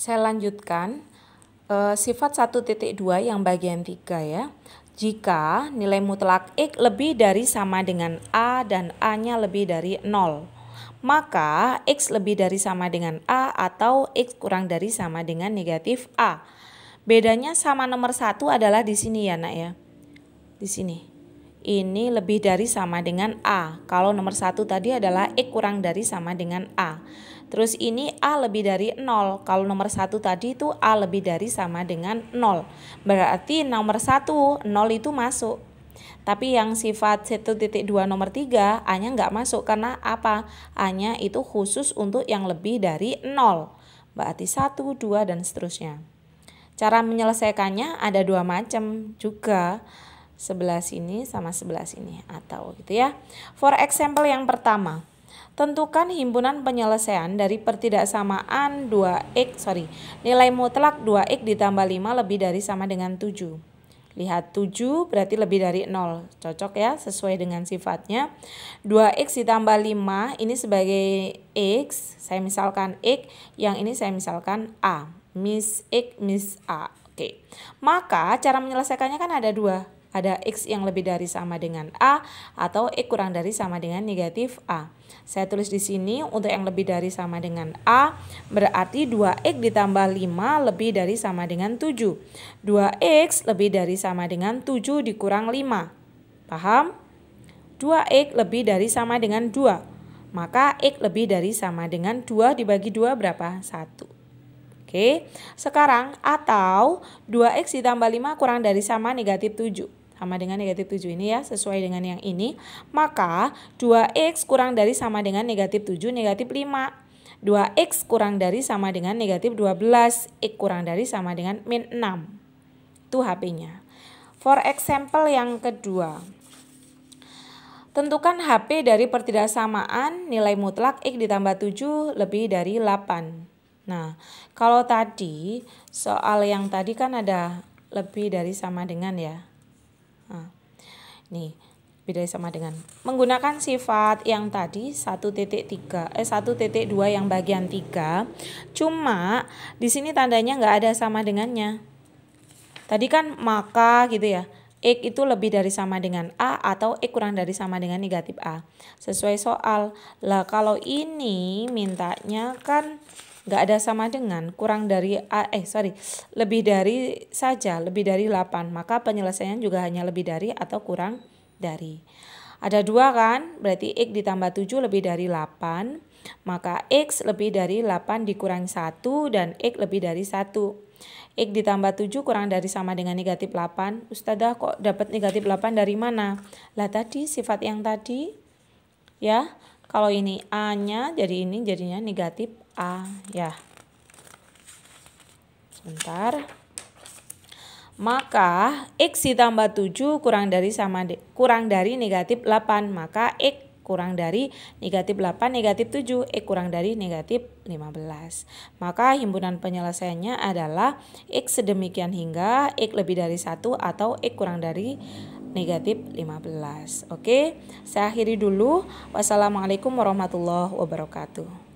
Saya lanjutkan sifat 1.2 yang bagian 3 ya. Jika nilai mutlak X lebih dari sama dengan A dan A-nya lebih dari 0, maka X lebih dari sama dengan A atau X kurang dari sama dengan negatif A. Bedanya sama nomor 1 adalah di sini ya nak ya. Di sini. Ini lebih dari sama dengan A. Kalau nomor 1 tadi adalah X kurang dari sama dengan A. Terus ini A lebih dari 0. Kalau nomor 1 tadi itu A lebih dari sama dengan 0. Berarti nomor 1, 0 itu masuk. Tapi yang sifat 1.2 nomor 3, A-nya nggak masuk. Karena apa? A-nya itu khusus untuk yang lebih dari 0. Berarti 1, 2, dan seterusnya. Cara menyelesaikannya ada dua macam juga. Sebelah sini sama sebelah sini atau gitu ya. For example yang pertama, tentukan himpunan penyelesaian dari pertidaksamaan nilai mutlak 2x ditambah 5 lebih dari sama dengan 7. Lihat 7 berarti lebih dari 0. Cocok ya, sesuai dengan sifatnya. 2x ditambah 5 ini sebagai x, saya misalkan x, yang ini saya misalkan a. Miss x, miss a. Oke. Maka cara menyelesaikannya kan ada dua. Ada X yang lebih dari sama dengan A atau X kurang dari sama dengan negatif A. Saya tulis di sini untuk yang lebih dari sama dengan A berarti 2X ditambah 5 lebih dari sama dengan 7. 2X lebih dari sama dengan 7 dikurang 5. Paham? 2X lebih dari sama dengan 2. Maka X lebih dari sama dengan 2 dibagi 2 berapa? 1. Oke, sekarang atau 2X ditambah 5 kurang dari sama negatif 7. Sama dengan negatif 7 ini ya, sesuai dengan yang ini. Maka 2X kurang dari sama dengan negatif 7, negatif 5. 2X kurang dari sama dengan negatif 12. X kurang dari sama dengan min 6. Itu HP-nya. For example yang kedua. Tentukan HP dari pertidaksamaan nilai mutlak X ditambah 7 lebih dari 8. Nah, kalau tadi soal yang tadi kan ada lebih dari sama dengan ya. Nah, nih lebih dari sama dengan. Menggunakan sifat yang tadi 1.2 yang bagian 3. Cuma di sini tandanya nggak ada sama dengannya. Tadi kan maka gitu ya. X itu lebih dari sama dengan A atau X kurang dari sama dengan negatif A. Sesuai soal. Lah kalau ini mintanya kan nggak ada sama dengan, kurang dari lebih dari saja, lebih dari 8. Maka penyelesaian juga hanya lebih dari atau kurang dari. Ada 2 kan, berarti X ditambah 7 lebih dari 8. Maka X lebih dari 8 dikurangi 1 dan X lebih dari 1. X ditambah 7 kurang dari sama dengan negatif 8. Ustazah kok dapat negatif 8 dari mana? Lah tadi sifat yang tadi ya. Kalau ini A-nya jadi ini jadinya negatif A ya. Sebentar. Maka X ditambah 7 kurang dari negatif 8. Maka X kurang dari negatif 8 negatif 7. X kurang dari negatif 15. Maka himpunan penyelesaiannya adalah X sedemikian hingga X lebih dari 1 atau X kurang dari negatif 15. Oke, saya akhiri dulu. Wassalamualaikum warahmatullahi wabarakatuh.